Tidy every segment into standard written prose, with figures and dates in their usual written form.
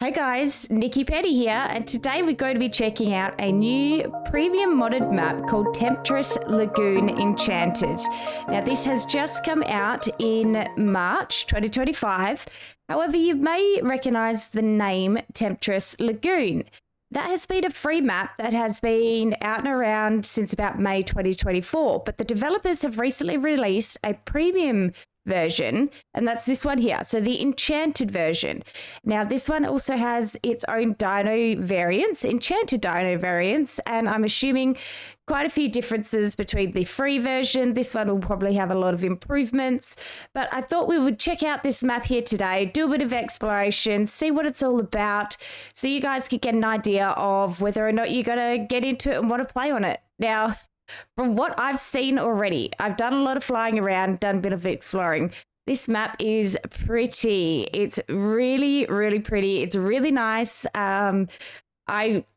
Hi guys, NikkiPenny here, and today we're going to be checking out a new premium modded map called Temptress Lagoon Enchanted. Now this has just come out in March 2025. However, you may recognize the name Temptress Lagoon. That has been a free map that has been out and around since about May 2024, but the developers have recently released a premium version, and that's this one here, so the enchanted version. Now this one also has its own dino variants, enchanted dino variants, and I'm assuming quite a few differences between the free version. This one will probably have a lot of improvements, but I thought we would check out this map here today, do a bit of exploration, see what it's all about, so you guys can get an idea of whether or not you're going to get into it and want to play on it. Now, from what I've seen already, I've done a lot of flying around, done a bit of exploring. This map is pretty. It's really, really pretty. It's really nice. I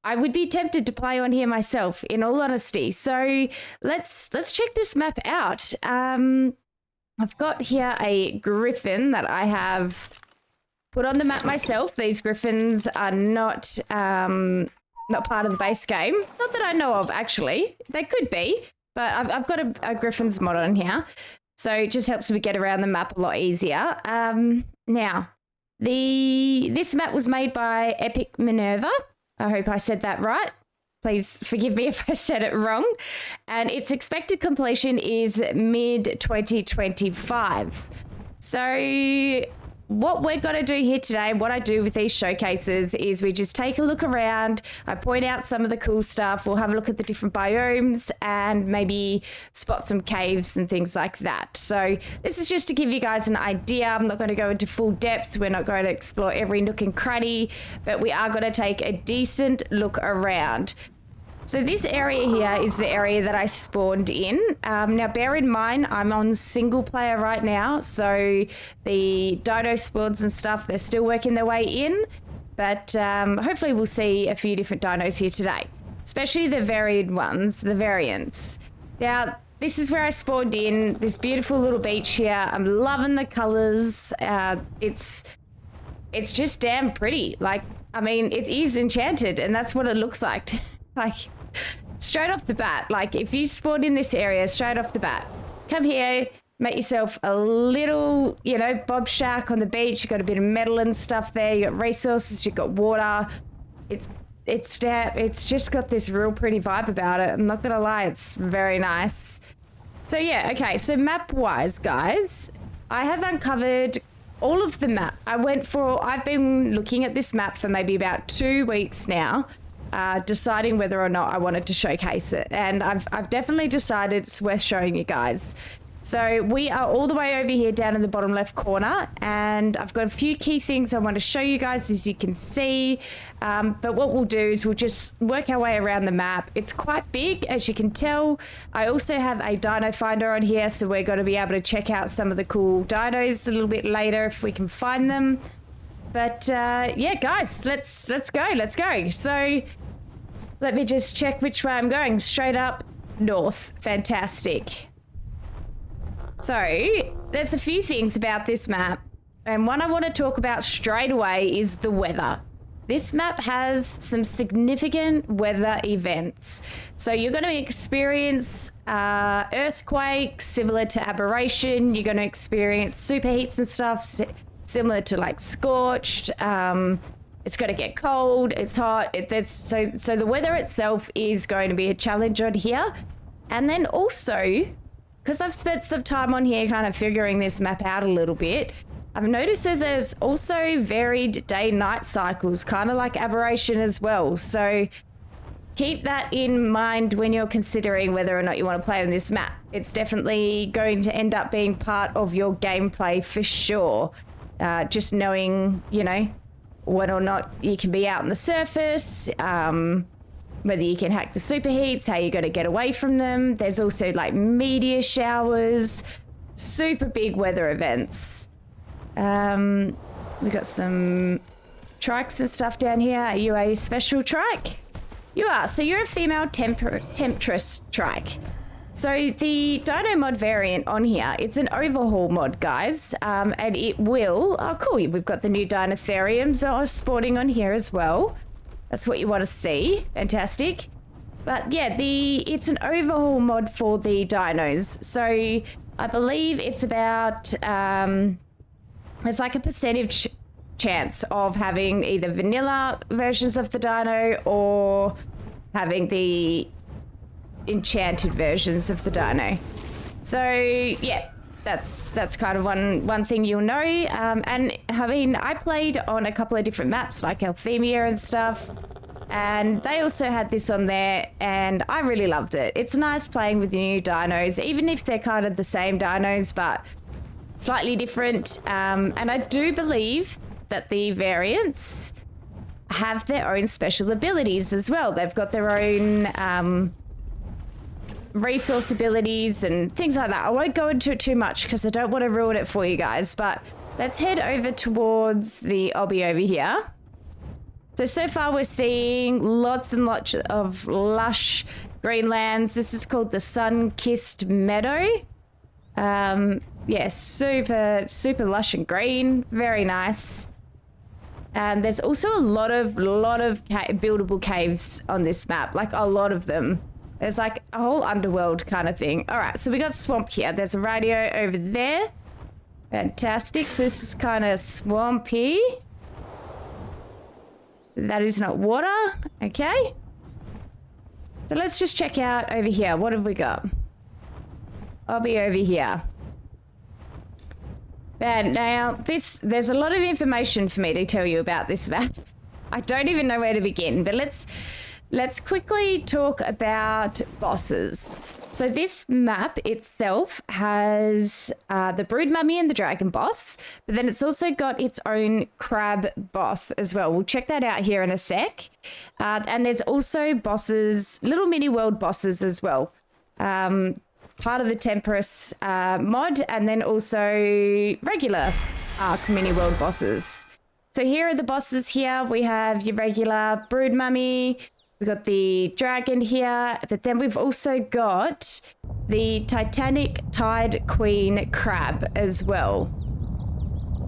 would be tempted to play on here myself, in all honesty. So let's check this map out. I've got here a griffin that I have put on the map myself. These griffins are not part of the base game. Not that I know of, actually. They could be, but I've got a Griffin's mod on here. So it just helps me get around the map a lot easier. Now, this map was made by Epic Minerva. I hope I said that right. Please forgive me if I said it wrong. And its expected completion is mid-2025. So what we're going to do here today, what I do with these showcases, is we just take a look around. I point out some of the cool stuff. We'll have a look at the different biomes and maybe spot some caves and things like that. So this is just to give you guys an idea. I'm not going to go into full depth. We're not going to explore every nook and cranny, but we are going to take a decent look around. So this area here is the area that I spawned in. Now, bear in mind, I'm on single player right now. So the dino spawns and stuff, they're still working their way in. But hopefully we'll see a few different dinos here today, especially the varied ones, the variants. Now, this is where I spawned in, this beautiful little beach here. I'm loving the colors. It's just damn pretty. Like, I mean, it is enchanted, and that's what it looks like. Like, straight off the bat, like if you spawn in this area straight off the bat, come here, make yourself a little, bob shack on the beach. You got a bit of metal and stuff there. You got resources, you got water. It's just got this real pretty vibe about it. I'm not gonna lie, it's very nice. So yeah, okay, so map wise, guys, I have uncovered all of the map. I've been looking at this map for maybe about 2 weeks now, deciding whether or not I wanted to showcase it, and I've definitely decided it's worth showing you guys. So we are all the way over here down in the bottom left corner, and I've got a few key things I want to show you guys, as you can see. But what we'll do is we'll just work our way around the map. It's quite big, as you can tell. I also have a dino finder on here, so we're going to be able to check out some of the cool dinos a little bit later if we can find them. But yeah, guys, let's go. So let me just check which way I'm going. Straight up north. Fantastic. So there's a few things about this map, and one I want to talk about straight away is the weather. This map has some significant weather events. So you're going to experience earthquakes similar to aberration. You're going to experience superheats and stuff similar to like scorched. It's going to get cold, it's hot. So the weather itself is going to be a challenge on here. And then also, because I've spent some time on here kind of figuring this map out a little bit, I've noticed there's also varied day-night cycles, kind of like aberration as well. So keep that in mind when you're considering whether or not you want to play on this map. It's definitely going to end up being part of your gameplay for sure. Just knowing, whether or not you can be out on the surface, whether you can hack the superheats, how you're going to get away from them. There's also like meteor showers, super big weather events. We got some trikes and stuff down here. Are you a special trike? You are. So you're a female Temptress trike. So the dino mod variant on here, it's an overhaul mod, guys, and it will, oh cool, we've got the new dinotheriums spawning on here as well. That's what you want to see, fantastic. But yeah, it's an overhaul mod for the dinos. So I believe it's about, it's like a percentage chance of having either vanilla versions of the dino or having the enchanted versions of the dino. So yeah, that's kind of one thing you'll know. And I mean, I played on a couple of different maps like Althemia and stuff, and they also had this on there, and I really loved it. It's nice playing with the new dinos, even if they're kind of the same dinos but slightly different. And I do believe that the variants have their own special abilities as well. They've got their own resource abilities and things like that. I won't go into it too much because I don't want to ruin it for you guys, but let's head over towards the obby over here. So far we're seeing lots and lots of lush green lands. This is called the Sun-Kissed Meadow. Yeah, super lush and green, very nice. And there's also a lot of buildable caves on this map, like a lot of them. There's like a whole underworld kind of thing. All right, so we got swamp here. There's a radio over there. Fantastic. So this is kind of swampy. That is not water. Okay. So let's just check out over here. What have we got? I'll be over here. And now there's a lot of information for me to tell you about this map. I don't even know where to begin, but let's quickly talk about bosses. So this map itself has the Brood Mummy and the Dragon boss, but then it's also got its own crab boss as well. We'll check that out here in a sec. And there's also bosses, little mini world bosses as well. Part of the Temptress mod, and then also regular Ark mini world bosses. So here are the bosses here. We have your regular Brood Mummy. We've got the dragon here, but then we've also got the Titanic Tide Queen crab as well.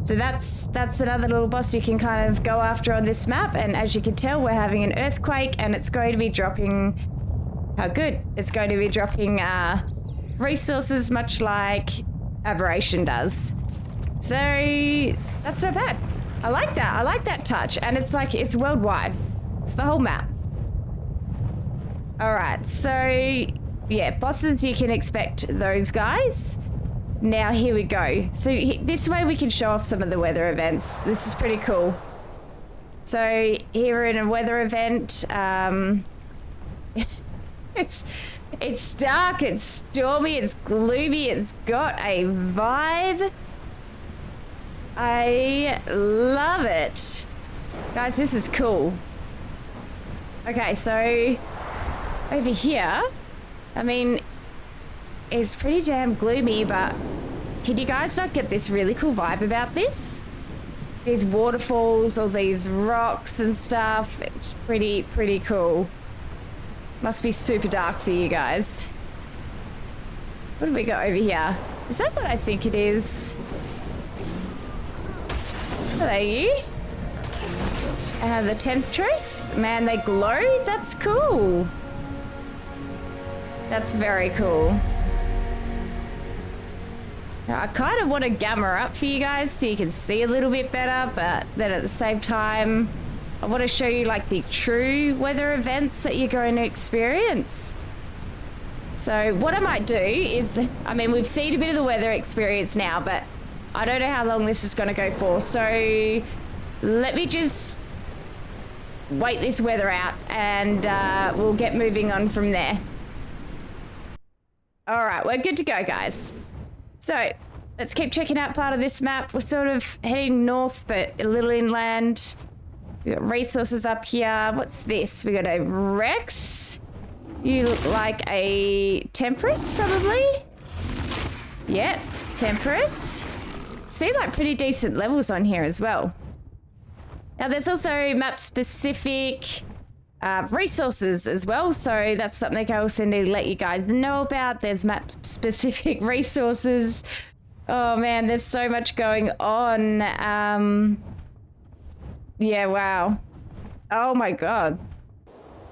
So that's another little boss you can kind of go after on this map. And as you can tell, we're having an earthquake, and it's going to be dropping, how good? It's going to be dropping resources much like Aberration does. So that's not bad. I like that. I like that touch. And it's like, it's worldwide. It's the whole map. All right, so yeah, bosses, you can expect those guys. Now here we go. So this way we can show off some of the weather events. This is pretty cool. So here in a weather event, it's dark, it's stormy, it's gloomy, it's got a vibe. I love it. Guys, this is cool. Okay, so over here, I mean, it's pretty damn gloomy, but can you guys not get this really cool vibe about this? These waterfalls, all these rocks and stuff. It's pretty cool. Must be super dark for you guys. What do we got over here? Is that what I think it is? Hello, you. I have the Temptress. Man, they glow. That's cool. That's very cool. Now, I kind of want to gamma up for you guys so you can see a little bit better, but then at the same time, I want to show you like the true weather events that you're going to experience. So what I might do is, I mean, we've seen a bit of the weather experience now, but I don't know how long this is going to go for. So let me just wait this weather out, and we'll get moving on from there. All right, we're good to go, guys. So let's keep checking out part of this map. We're sort of heading north, but a little inland. We got resources up here. What's this? We got a Rex. You look like a Temptress, probably. Yeah, Temptress. Seem like pretty decent levels on here as well. Now there's also map specific resources as well. So that's something I also need to let you guys know about. There's map-specific resources. Oh, man, there's so much going on. Yeah, wow. Oh, my God.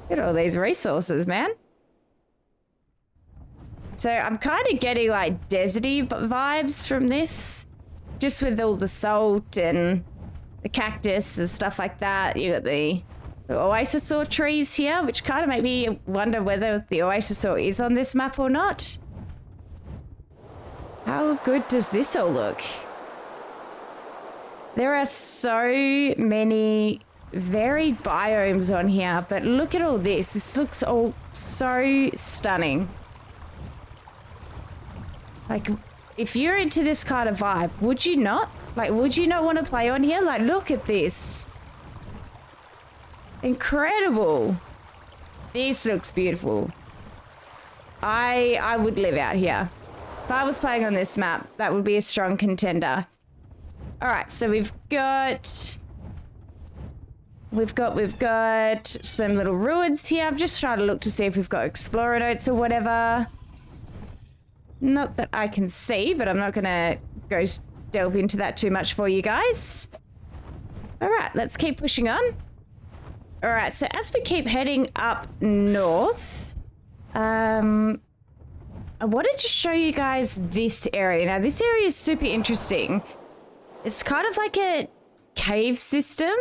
Look at all these resources, man. So I'm kind of getting like deserty vibes from this, just with all the salt and the cactus and stuff like that. You got the oasis trees here, which kind of make me wonder whether the oasis is on this map or not. How good does this all look? There are so many varied biomes on here, but look at all this. This looks all so stunning. Like, if you're into this kind of vibe, would you not? Like, would you not want to play on here? Like, look at this. Incredible. This looks beautiful. I would live out here. If I was playing on this map, that would be a strong contender. All right, so we've got some little ruins here. I'm just trying to look to see if we've got explorer notes or whatever. Not that I can see, but I'm not going to go delve into that too much for you guys. All right, let's keep pushing on. All right, so as we keep heading up north, I wanted to show you guys this area. Now, this area is super interesting. It's kind of like a cave system.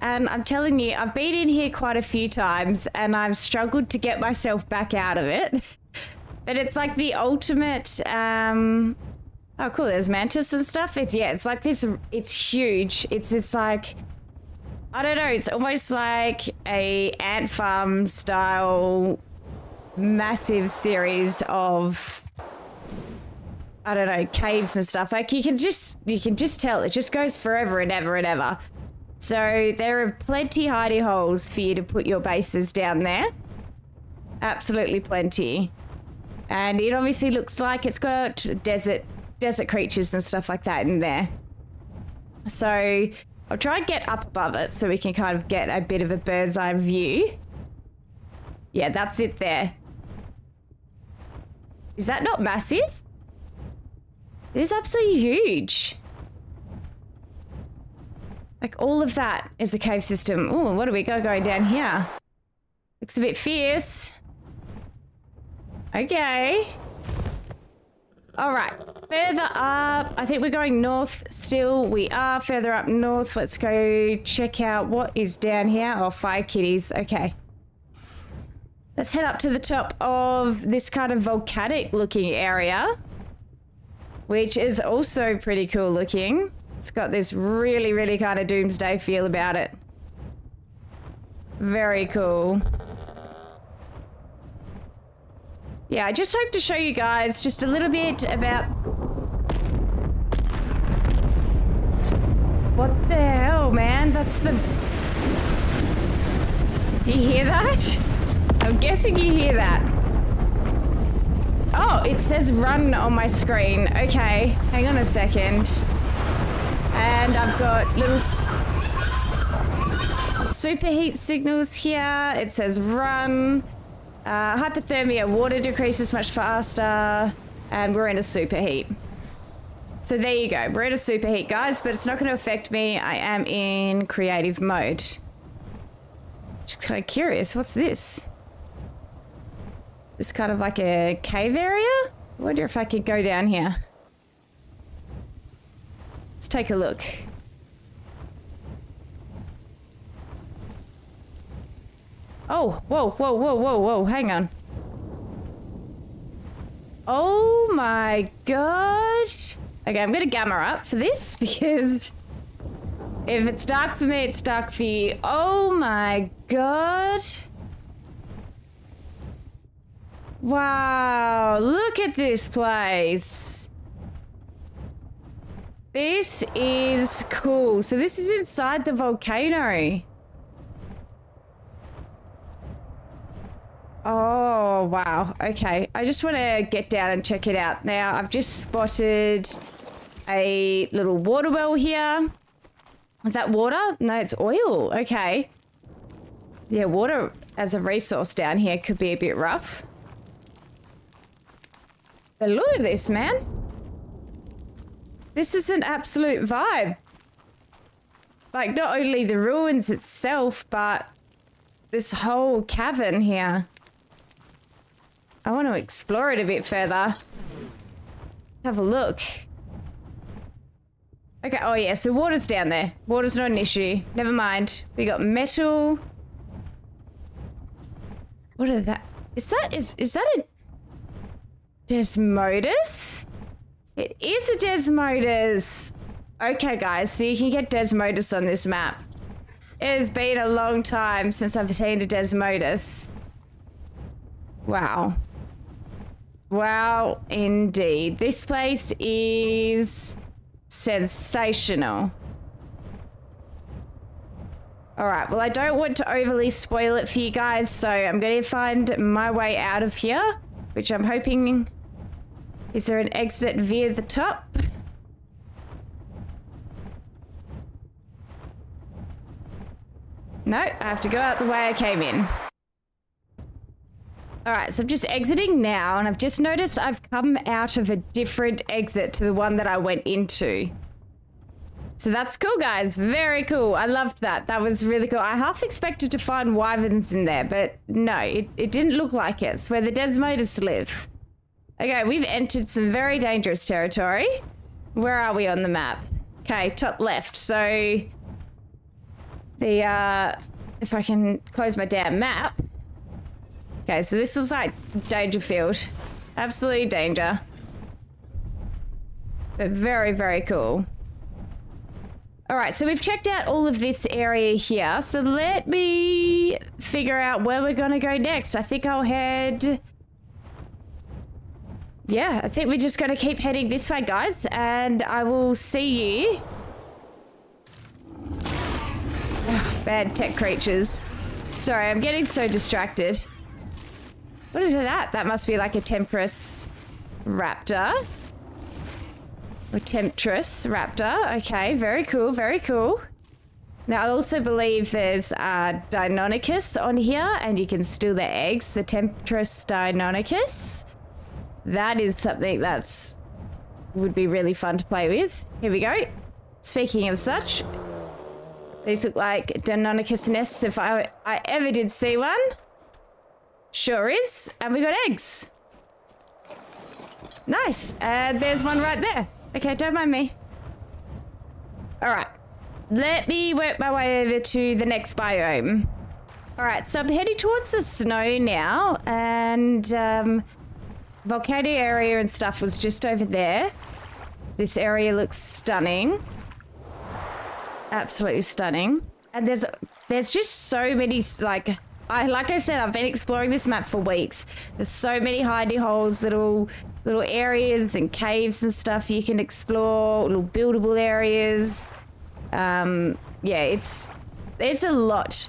And I'm telling you, I've been in here quite a few times and I've struggled to get myself back out of it. But it's like the ultimate, oh cool, there's mantis and stuff. It's like this, it's huge. It's this like, I don't know, it's almost like a ant farm style massive series of, I don't know, caves and stuff. Like you can just tell it just goes forever and ever and ever. So there are plenty hidey holes for you to put your bases down there. Absolutely plenty. And it obviously looks like it's got desert creatures and stuff like that in there. So I'll try and get up above it so we can kind of get a bit of a bird's eye view. Yeah, that's it there. Is that not massive? It is absolutely huge. Like all of that is a cave system. Oh, what do we got going down here? Looks a bit fierce. Okay. All right. Further up. I think we're going north still. We are further up north. Let's go check out what is down here. Oh, fire kitties. Okay. Let's head up to the top of this kind of volcanic looking area, which is also pretty cool looking. It's got this really, really kind of doomsday feel about it. Very cool. Yeah, I just hope to show you guys just a little bit about... What the hell, man? That's the... You hear that? I'm guessing you hear that. Oh, it says run on my screen. Okay, hang on a second. And I've got little superheat signals here. It says run. Hypothermia, water decreases much faster. And we're in a superheat. So there you go. We're in a superheat, guys, but it's not going to affect me. I am in creative mode. Just kind of curious. What's this? This kind of like a cave area? I wonder if I can go down here. Let's take a look. Oh, whoa, whoa, whoa, whoa, whoa, hang on. Oh my god. Okay, I'm gonna gamma up for this because if it's dark for me, it's dark for you. Oh my god. Wow, look at this place. This is cool. So this is inside the volcano. Oh, wow. Okay. I just want to get down and check it out. Now, I've just spotted a little water well here. Is that water? No, it's oil. Okay. Yeah, water as a resource down here could be a bit rough. But look at this, man. This is an absolute vibe. Like, not only the ruins itself, but this whole cavern here. I want to explore it a bit further. Have a look. Okay, oh yeah, so water's down there. Water's not an issue. Never mind. We got metal. What are that? Is that a Desmodus? It is a Desmodus. Okay, guys, so you can get Desmodus on this map. It has been a long time since I've seen a Desmodus. Wow. Wow, indeed. This place is sensational. All right, well, I don't want to overly spoil it for you guys, so I'm going to find my way out of here, which I'm hoping... Is there an exit via the top? No, I have to go out the way I came in. All right, so I'm just exiting now, and I've just noticed I've come out of a different exit to the one that I went into. So that's cool, guys. Very cool. I loved that. That was really cool. I half expected to find wyverns in there, but no, it didn't look like it. It's where the Desmodus live. Okay, we've entered some very dangerous territory. Where are we on the map? Okay, top left. So the if I can close my damn map. Okay, so this is like danger field. Absolute danger. But very, very cool. All right, so we've checked out all of this area here. So let me figure out where we're gonna go next. I think I'll head... Yeah, I think we're just gonna keep heading this way, guys, and I will see you. Ugh, bad tech creatures. Sorry, I'm getting so distracted. What is that? That must be like a Temptress raptor. Or Temptress raptor. Okay, very cool, very cool. Now, I also believe there's Deinonychus on here, and you can steal their eggs. The Temptress Deinonychus. That is something that's would be really fun to play with. Here we go. Speaking of such, these look like Deinonychus nests if I ever did see one. Sure is. And we got eggs. Nice. And there's one right there. Okay, don't mind me. All right. Let me work my way over to the next biome. All right, so I'm heading towards the snow now, and volcano area and stuff was just over there. This area looks stunning. Absolutely stunning. And there's just so many, like I said, I've been exploring this map for weeks. There's so many hidey holes, little areas and caves and stuff you can explore, little buildable areas. Yeah, there's a lot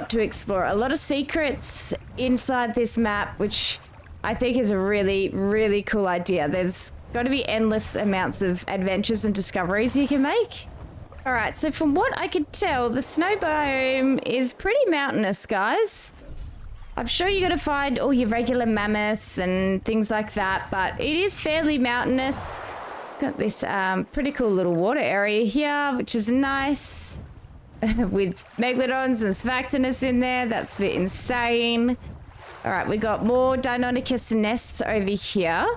to explore. A lot of secrets inside this map, which I think is a really, really cool idea. There's got to be endless amounts of adventures and discoveries you can make. All right, so from what I can tell, the snow biome is pretty mountainous, guys. I'm sure you're going to find all your regular mammoths and things like that, but it is fairly mountainous. Got this pretty cool little water area here, which is nice. With megalodons and sphagnus in there. That's a bit insane. All right, we got more Deinonychus nests over here.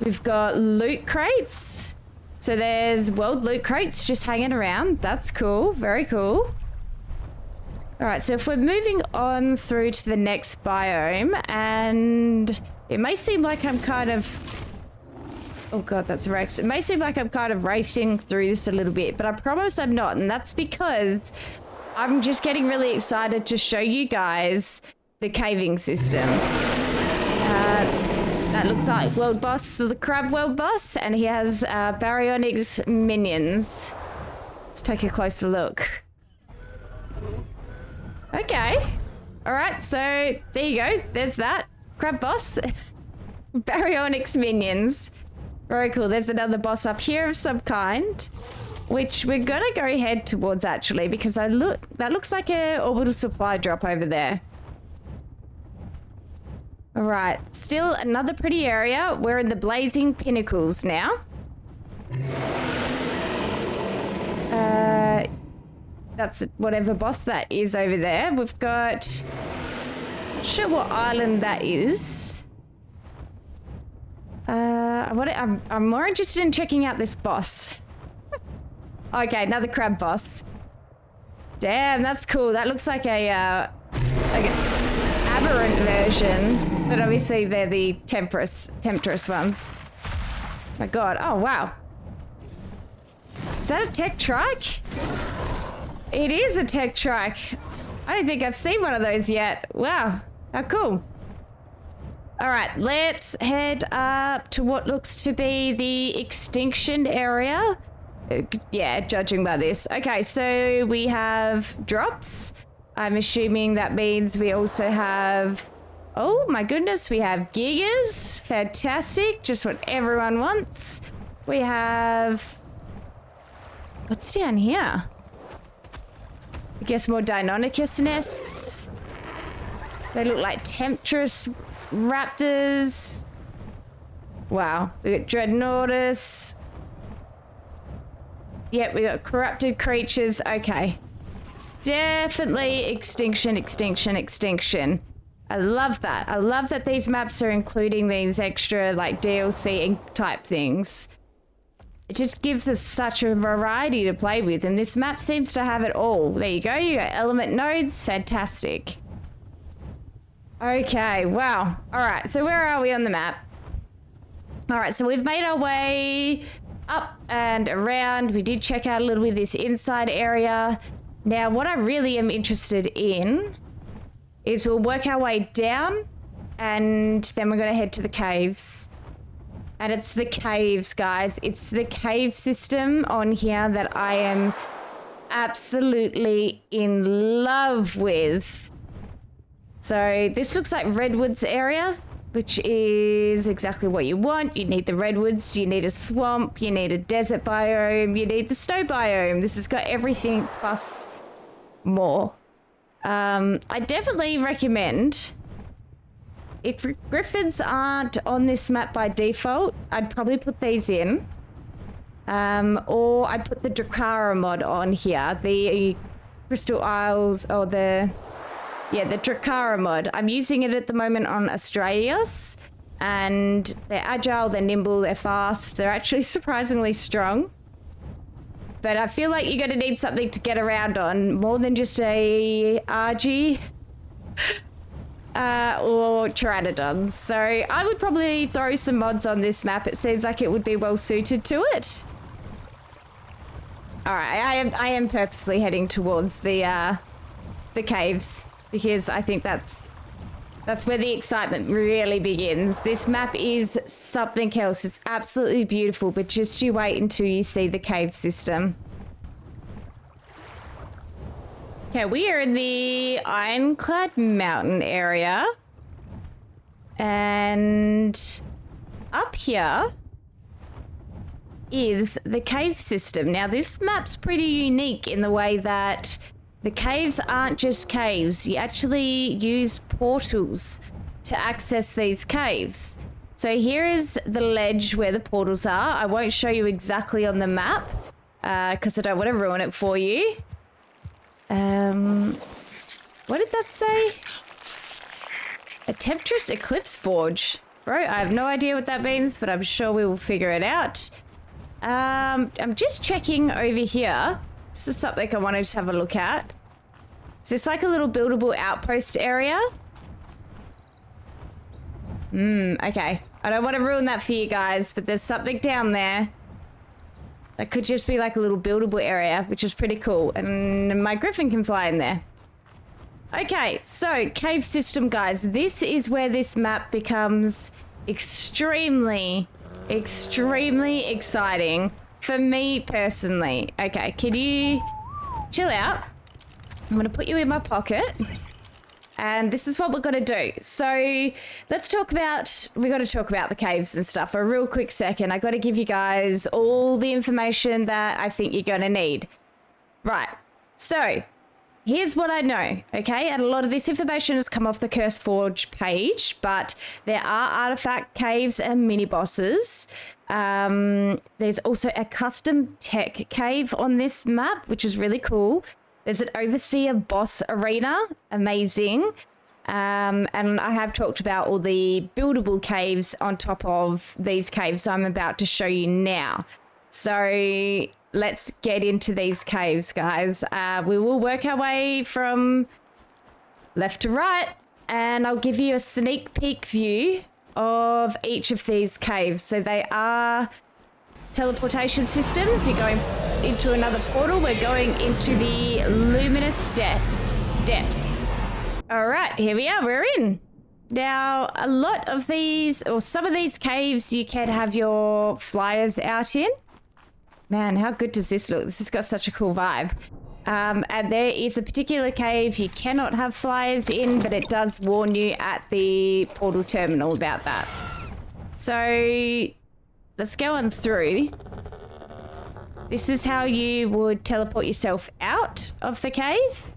We've got loot crates. So there's world loot crates just hanging around. That's cool. Very cool. All right, so if we're moving on through to the next biome, and it may seem like I'm kind of... Oh god, that's a Rex. It may seem like I'm kind of racing through this a little bit, but I promise I'm not, and that's because I'm just getting really excited to show you guys the caving system. That looks like world boss, the crab world boss, and he has baryonyx minions. Let's take a closer look. Okay. All right, so there you go. There's that. Crab boss. baryonyx minions. Very cool. There's another boss up here of some kind. which we're gonna go head towards actually, because that looks like a orbital supply drop over there. All right, still another pretty area. We're in the Blazing Pinnacles now. That's whatever boss that is over there. We've got, not sure what island that is. I'm more interested in checking out this boss. Okay, another crab boss. Damn, that's cool. That looks like an aberrant version, but obviously they're the Temptress ones. My God, oh wow. Is that a tech trike? It is a tech trike. I don't think I've seen one of those yet. Wow, how cool. All right, let's head up to what looks to be the extinction area. Yeah, judging by this. Okay, so we have drops. I'm assuming that means we also have, oh my goodness, we have gigas. Fantastic, just what everyone wants. We have, what's down here? I guess more Deinonychus nests. They look like Temptress raptors. Wow, we got Dreadnoughtus. Yep, we got corrupted creatures. Okay. Definitely extinction, extinction, extinction. I love that. I love that these maps are including these extra like DLC type things. It just gives us such a variety to play with, and this map seems to have it all. There you go. You got element nodes. Fantastic. Okay, wow. All right, so where are we on the map? All right, so we've made our way up and around. We did check out a little bit of this inside area. Now, what I really am interested in is we'll work our way down, and then we're going to head to the caves. And it's the caves, guys. It's the cave system on here that I am absolutely in love with. So this looks like Redwoods area, which is exactly what you want. You need the redwoods, you need a swamp, you need a desert biome, you need the snow biome. This has got everything plus more. I definitely recommend, if griffins aren't on this map by default, I'd probably put these in. Or I'd put the Drakara mod on here, the Crystal Isles, or the Drakara mod. I'm using it at the moment on Australias, and they're agile, they're nimble, they're fast, they're actually surprisingly strong. But I feel like you're going to need something to get around on more than just a RG or Pteranodons. So I would probably throw some mods on this map. It seems like it would be well suited to it. All right, I am purposely heading towards the caves, because I think that's where the excitement really begins. This map is something else. It's absolutely beautiful, but just you wait until you see the cave system. Okay, we are in the Ironclad Mountain area. And up here is the cave system. Now, this map's pretty unique in the way that the caves aren't just caves. You actually use portals to access these caves. So here is the ledge where the portals are. I won't show you exactly on the map because I don't want to ruin it for you. What did that say? A Temptress Eclipse Forge. Bro, I have no idea what that means, but I'm sure we will figure it out. I'm just checking over here. This is something I wanted to have a look at. Is this like a little buildable outpost area? Okay. I don't want to ruin that for you guys, but there's something down there that could just be like a little buildable area, which is pretty cool. And my griffin can fly in there. Okay, so cave system, guys. This is where this map becomes extremely exciting for me personally. Okay, can you chill out? I'm gonna put you in my pocket, and this is what we're going to do. So let's talk about, we got to talk about the caves and stuff for a real quick second. I got to give you guys all the information that I think you're going to need. Right. So here's what I know, okay? And a lot of this information has come off the Curse Forge page, but there are artifact caves and mini bosses. There's also a custom tech cave on this map, which is really cool. There's an overseer boss arena, amazing. And I have talked about all the buildable caves on top of these caves I'm about to show you now. So let's get into these caves, guys. We will work our way from left to right, and I'll give you a sneak peek view of each of these caves. So they are teleportation systems. You're going into another portal. We're going into the luminous depths. All right, here we are. We're in. Now, a lot of these, or some of these caves, you can have your flyers out in. Man, how good does this look? This has got such a cool vibe. And there is a particular cave you cannot have flyers in, but it does warn you at the portal terminal about that. So let's go on through. This is how you would teleport yourself out of the cave.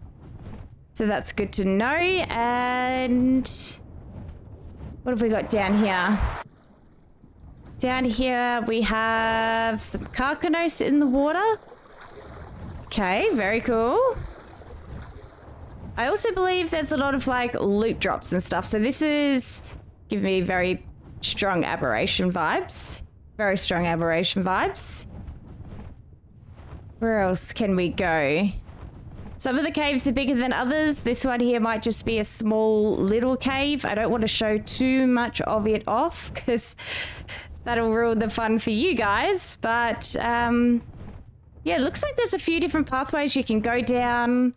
So that's good to know. And what have we got down here? Down here we have some Carcanos in the water. Okay, very cool. I also believe there's a lot of like loot drops and stuff. So this is giving me very strong aberration vibes. Very strong aberration vibes. Where else can we go? Some of the caves are bigger than others. This one here might just be a small little cave. I don't want to show too much of it off because that'll ruin the fun for you guys. But yeah, it looks like there's a few different pathways you can go down.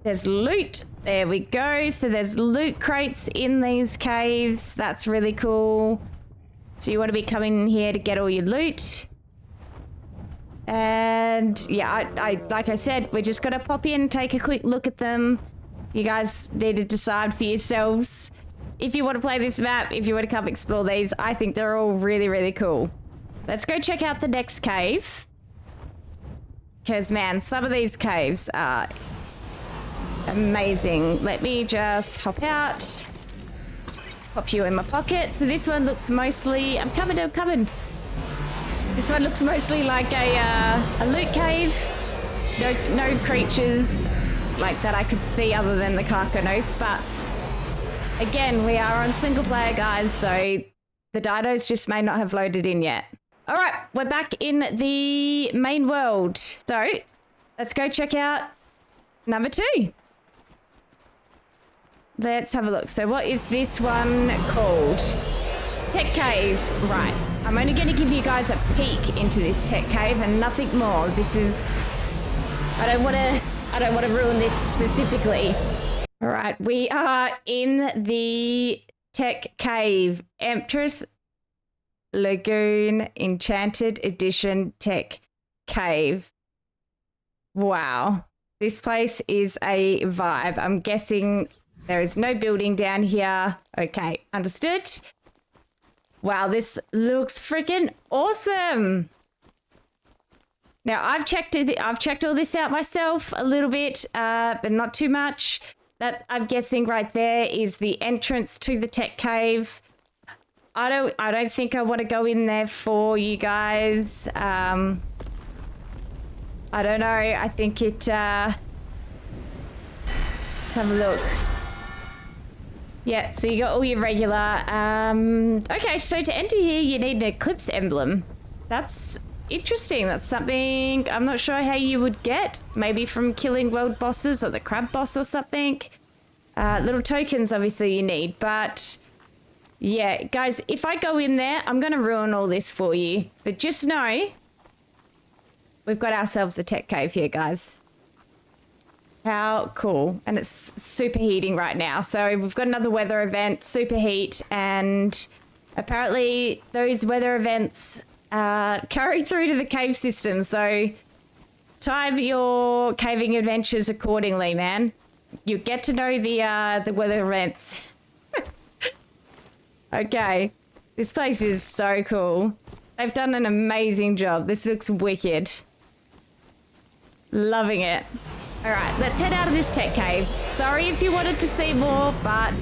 There's loot. There we go. So there's loot crates in these caves. That's really cool. So you want to be coming in here to get all your loot. And yeah, I like I said, we're just gonna pop in, take a quick look at them. You guys need to decide for yourselves if you want to play this map, if you want to come explore these. I think they're all really, really cool. Let's go check out the next cave. Because, man, some of these caves are amazing. Let me just hop out. Pop you in my pocket. So this one looks mostly... I'm coming. This one looks mostly like a loot cave. No creatures like that I could see other than the Carcanos. But, again, we are on single player, guys. So the dinos just may not have loaded in yet. All right, we're back in the main world. So let's go check out number 2. Let's have a look. So what is this one called? Tech cave. Right. I'm only going to give you guys a peek into this tech cave and nothing more. This is... I don't want to ruin this specifically. All right, we are in the tech cave. Temptress Lagoon Enchanted Edition Tech Cave. Wow. This place is a vibe. I'm guessing there is no building down here. Okay, understood. Wow, this looks freaking awesome. Now, I've checked all this out myself a little bit, but not too much. That I'm guessing right there is the entrance to the tech cave. I don't think I want to go in there for you guys. I don't know. I think it... let's have a look. Yeah, so you got all your regular... okay, so to enter here, you need an eclipse emblem. That's interesting. That's something I'm not sure how you would get. Maybe from killing world bosses or the crab boss or something. Little tokens, obviously, you need, but... Yeah, guys, if I go in there, I'm going to ruin all this for you. But just know, we've got ourselves a tech cave here, guys. How cool. And it's super heating right now. So we've got another weather event, super heat. And apparently those weather events carry through to the cave system. So time your caving adventures accordingly, man. you get to know the weather events. Okay, this place is so cool. They've done an amazing job. This looks wicked. Loving it. All right, let's head out of this tech cave. Sorry if you wanted to see more, but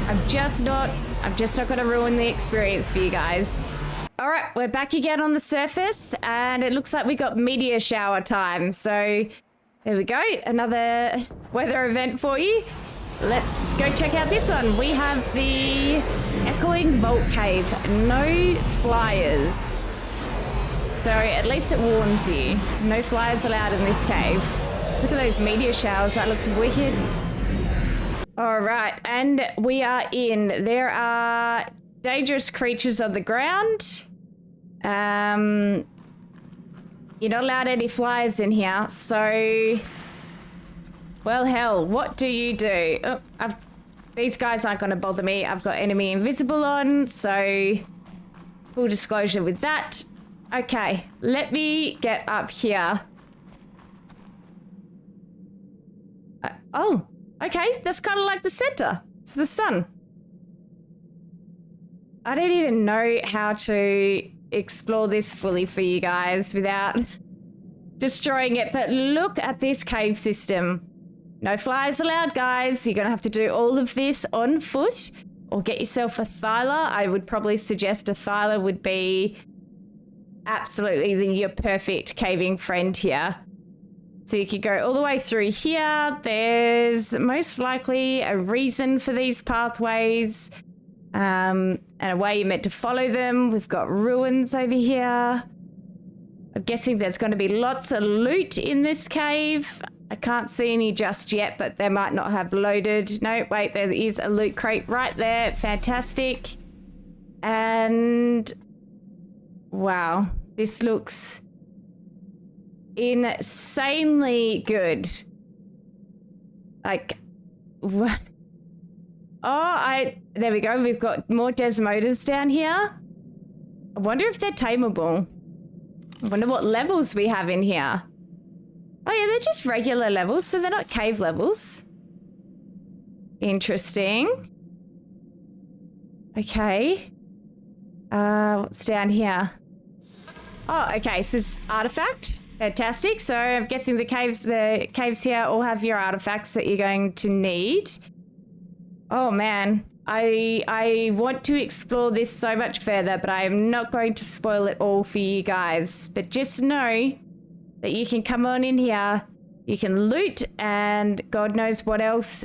I'm just not going to ruin the experience for you guys. All right, we're back again on the surface, and it looks like we got meteor shower time. So there we go, another weather event for you. Let's go check out this one. We have the Echoing Vault Cave. No flyers. So at least it warns you. No flyers allowed in this cave. Look at those meteor showers. That looks wicked. All right, and we are in. There are dangerous creatures on the ground. You're not allowed any flyers in here, so... Well, hell, what do you do? Oh, these guys aren't going to bother me. I've got enemy invisible on, so full disclosure with that. Okay, let me get up here. Oh, okay, that's kind of like the center. It's the sun. I don't even know how to explore this fully for you guys without destroying it, but look at this cave system. No flyers allowed, guys. You're going to have to do all of this on foot or get yourself a thyla. I would probably suggest a thyla would be absolutely your perfect caving friend here. So you could go all the way through here. There's most likely a reason for these pathways and a way you're meant to follow them. We've got ruins over here. I'm guessing there's going to be lots of loot in this cave. I can't see any just yet, but they might not have loaded. No, wait, there is a loot crate right there. Fantastic. And wow, this looks insanely good. Like, what? Oh, there we go. We've got more Desmodas down here. I wonder if they're tameable. I wonder what levels we have in here. Oh yeah, they're just regular levels, so they're not cave levels. Interesting. Okay. What's down here? Oh, okay, so this is artifact. Fantastic. So I'm guessing the caves here all have your artifacts that you're going to need. Oh man, I want to explore this so much further, but I am not going to spoil it all for you guys. But just know that you can come on in here, you can loot, and God knows what else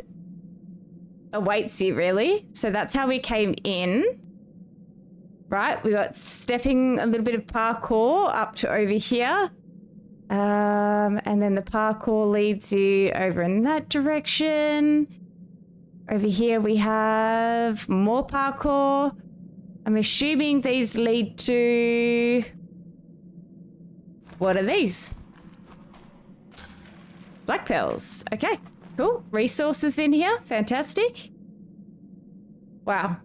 awaits you, really. So that's how we came in. Right, we got stepping a little bit of parkour up to over here. And then the parkour leads you over in that direction. Over here we have more parkour. I'm assuming these lead to... What are these? Black pearls. Okay, cool. Resources in here. Fantastic. Wow.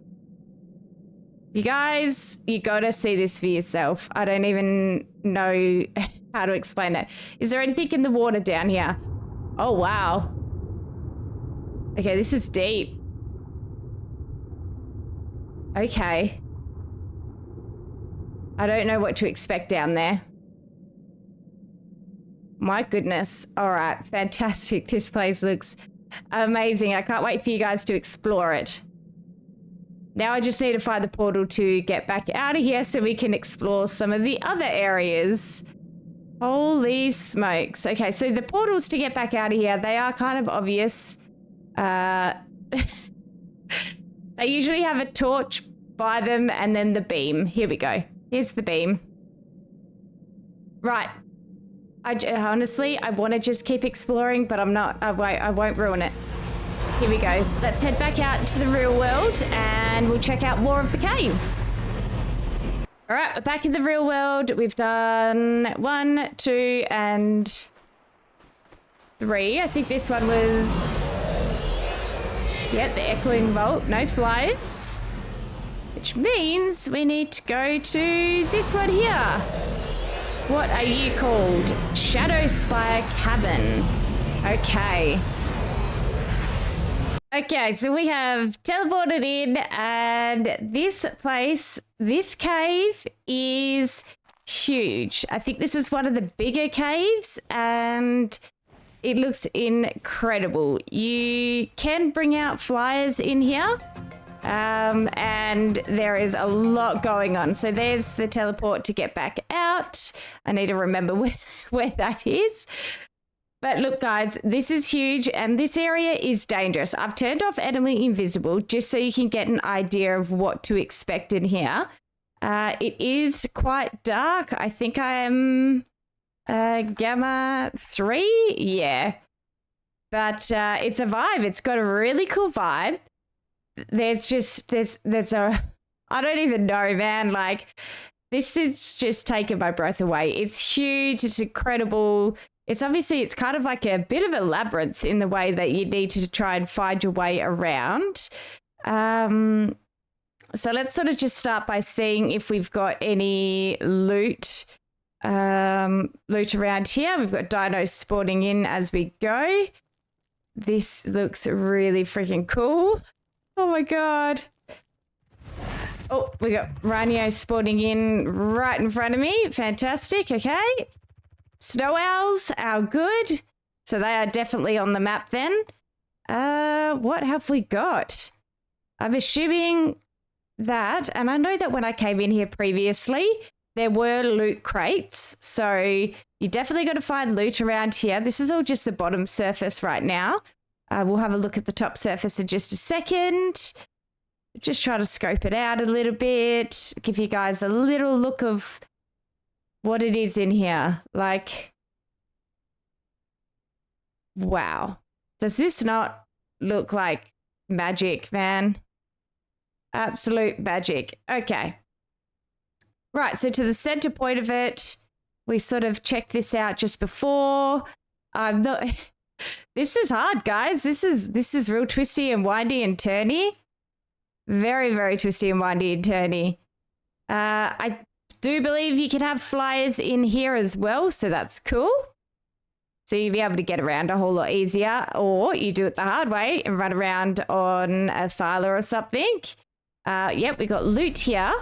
You guys, you gotta see this for yourself. I don't even know how to explain it. Is there anything in the water down here? Oh, wow. Okay, this is deep. Okay. I don't know what to expect down there. My goodness. All right, fantastic. This place looks amazing. I can't wait for you guys to explore it. Now I just need to find the portal to get back out of here so we can explore some of the other areas. Holy smokes. Okay, so the portals to get back out of here, they are kind of obvious. They usually have a torch by them and then the beam. Here we go. Here's the beam. Right. Honestly, I want to just keep exploring, but I'm not. I won't ruin it. Here we go. Let's head back out into the real world and we'll check out more of the caves. All right, we're back in the real world. We've done 1, 2, and 3. I think this one was... Yeah, the Echoing Vault. No flyers. Which means we need to go to this one here. What are you called? Shadow Spire Cabin. Okay. Okay, so we have teleported in, and this cave is huge. I think this is one of the bigger caves, and it looks incredible. You can bring out flyers in here, and there is a lot going on. So there's the teleport to get back out. I need to remember where that is. But look, guys, this is huge, and this area is dangerous. I've turned off enemy invisible just so you can get an idea of what to expect in here. It is quite dark. I think I am Gamma 3. Yeah. But it's a vibe. It's got a really cool vibe. There's a, I don't even know, man. Like, this is just taking my breath away. It's huge. It's incredible. It's kind of like a bit of a labyrinth in the way that you need to try and find your way around. So let's sort of just start by seeing if we've got any loot around here. We've got dinos spawning in as we go. This looks really freaking cool. Oh my God. Oh, we got Rhino spawning in right in front of me. Fantastic. Okay. Snow owls are good. So they are definitely on the map then. What have we got? I'm assuming that, and I know that when I came in here previously, there were loot crates. So you definitely got to find loot around here. This is all just the bottom surface right now. We'll have a look at the top surface in just a second. Just try to scope it out a little bit. Give you guys a little look of what it is in here. Like, wow. Does this not look like magic, man? Absolute magic. Okay. Right, so to the center point of it, we sort of checked this out just before. I'm not... This is hard, guys. This is real twisty and windy and turny. Very, very twisty and windy and turny. I do believe you can have flyers in here as well, so that's cool. So you'll be able to get around a whole lot easier, or you do it the hard way and run around on a thyla or something. Yep, we got loot here.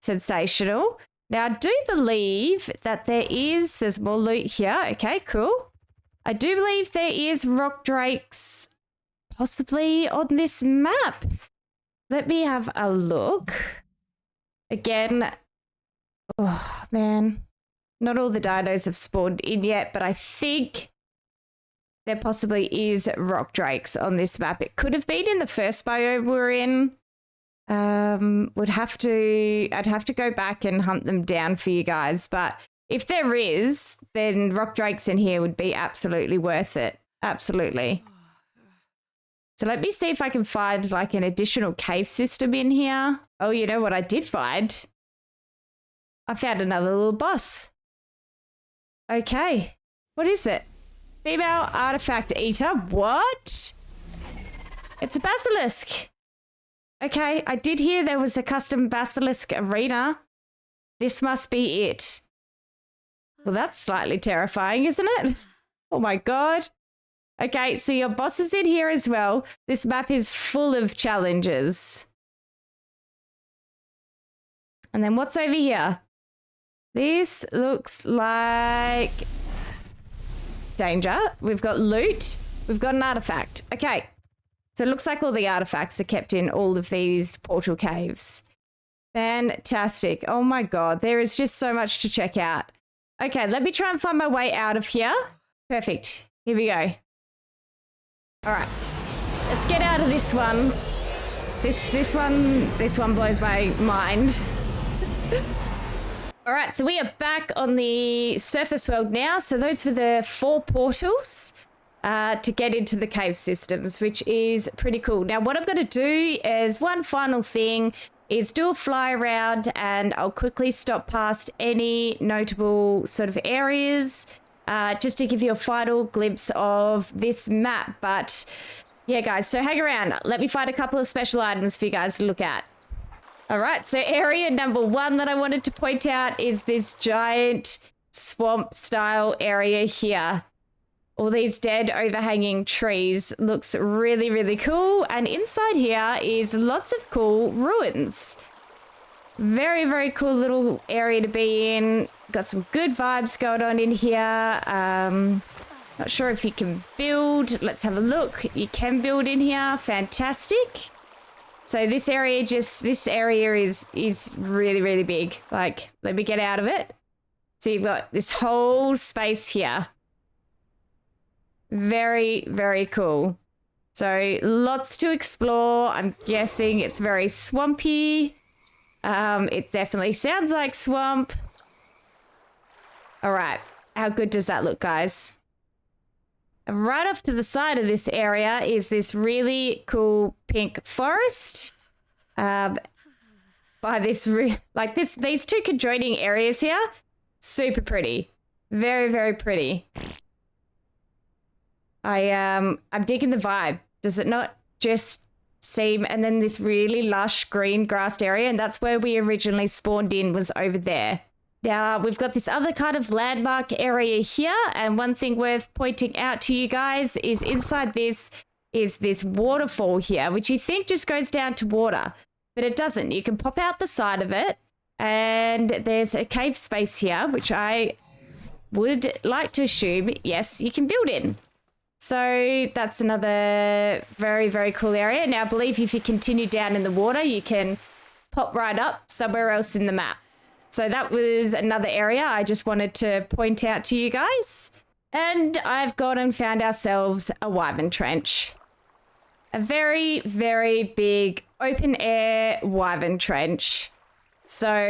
Sensational. Now, I do believe that there's more loot here. Okay, cool. I do believe there is rock drakes possibly on this map. Let me have a look. Again, oh, man. Not all the dinos have spawned in yet, but I think there possibly is rock drakes on this map. It could have been in the first biome we're in. I'd have to go back and hunt them down for you guys. But if there is, then rock drakes in here would be absolutely worth it. Absolutely. So let me see if I can find like an additional cave system in here. Oh, you know what I did find? I found another little boss. Okay. What is it? Female artifact eater. What? It's a basilisk. Okay, I did hear there was a custom basilisk arena. This must be it. Well, that's slightly terrifying, isn't it? Oh my God. Okay, so your boss is in here as well. This map is full of challenges. And then what's over here? This looks like danger. We've got loot. We've got an artifact. Okay. So it looks like all the artifacts are kept in all of these portal caves. Fantastic. Oh my God. There is just so much to check out. Okay, let me try and find my way out of here. Perfect. Here we go. All right. Let's get out of this one. This one blows my mind. All right, so we are back on the surface world now. So those were the 4 portals to get into the cave systems, which is pretty cool. Now, what I'm going to do is one final thing is do a fly around, and I'll quickly stop past any notable sort of areas just to give you a final glimpse of this map. But yeah, guys, so hang around. Let me find a couple of special items for you guys to look at. All right, so area number 1 that I wanted to point out is this giant swamp style area here. all these dead overhanging trees. Looks really, really cool. And inside here is lots of cool ruins. Very, very cool little area to be in. Got some good vibes going on in here. Not sure if you can build. Let's have a look. You can build in here. Fantastic. So this area is really, really big. Like, let me get out of it. So you've got this whole space here. Very, very cool. So lots to explore. I'm guessing it's very swampy. It definitely sounds like swamp. All right. How good does that look, guys? And right off to the side of this area is this really cool pink forest. By this, these two conjoining areas here. Super pretty. Very, very pretty. I'm digging the vibe. Does it not just seem? And then this really lush green grassed area, and that's where we originally spawned in, was over there. Now we've got this other kind of landmark area here, and one thing worth pointing out to you guys is inside this is this waterfall here, which you think just goes down to water, but it doesn't. You can pop out the side of it, and there's a cave space here, which I would like to assume, yes, you can build in. So that's another very, very cool area. Now, I believe if you continue down in the water, you can pop right up somewhere else in the map. So that was another area I just wanted to point out to you guys. And I've gone and found ourselves a wyvern trench. A very, very big open air wyvern trench. So,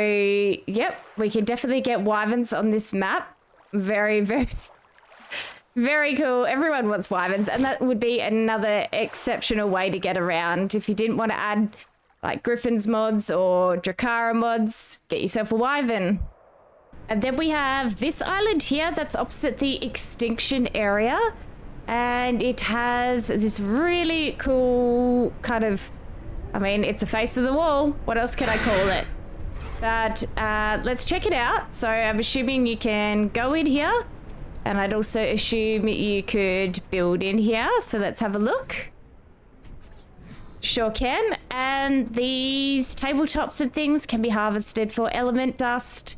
yep, we can definitely get wyverns on this map. Very, very... Very cool. Everyone wants wyverns, and that would be another exceptional way to get around. If you didn't want to add like Griffin's mods or Drakara mods, get yourself a wyvern. And then we have this island here that's opposite the extinction area, and it has this really cool kind of, I mean, it's a face of the wall. What else can I call it? But let's check it out. So I'm assuming you can go in here. And I'd also assume you could build in here. So let's have a look. Sure can. And these tabletops and things can be harvested for element dust.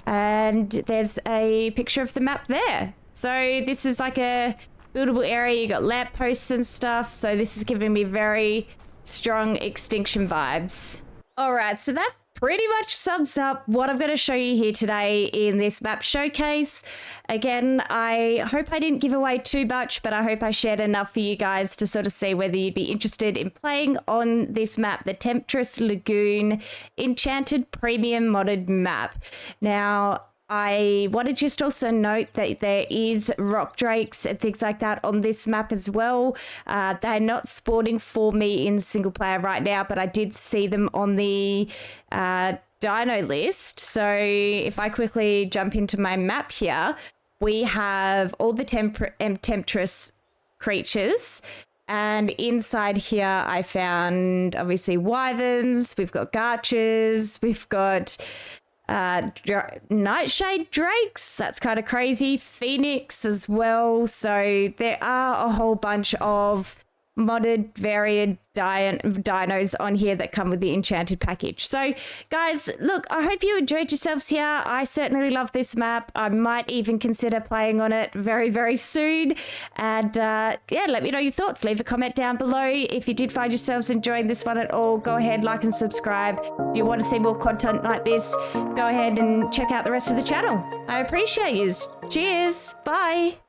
And there's a picture of the map there. So this is like a buildable area. You got lampposts and stuff. So this is giving me very strong extinction vibes. All right, so that pretty much sums up what I'm going to show you here today in this map showcase. Again, I hope I didn't give away too much, but I hope I shared enough for you guys to sort of see whether you'd be interested in playing on this map, the Temptress Lagoon Enchanted Premium Modded map. Now, I want to just also note that there is rock drakes and things like that on this map as well. They're not spawning for me in single player right now, but I did see them on the dino list. So if I quickly jump into my map here, we have all the Temptress creatures. And inside here, I found obviously wyverns, we've got garchers, we've got nightshade drakes. That's kind of crazy. Phoenix as well. So there are a whole bunch of modded varied dinos on here that come with the enchanted package. So guys, look, I hope you enjoyed yourselves here. I certainly love this map. I might even consider playing on it very, very soon. And yeah, let me know your thoughts. Leave a comment down below. If you did find yourselves enjoying this one at all, go ahead, like and subscribe. If you want to see more content like this, go ahead and check out the rest of the channel. I appreciate yous. Cheers. Bye.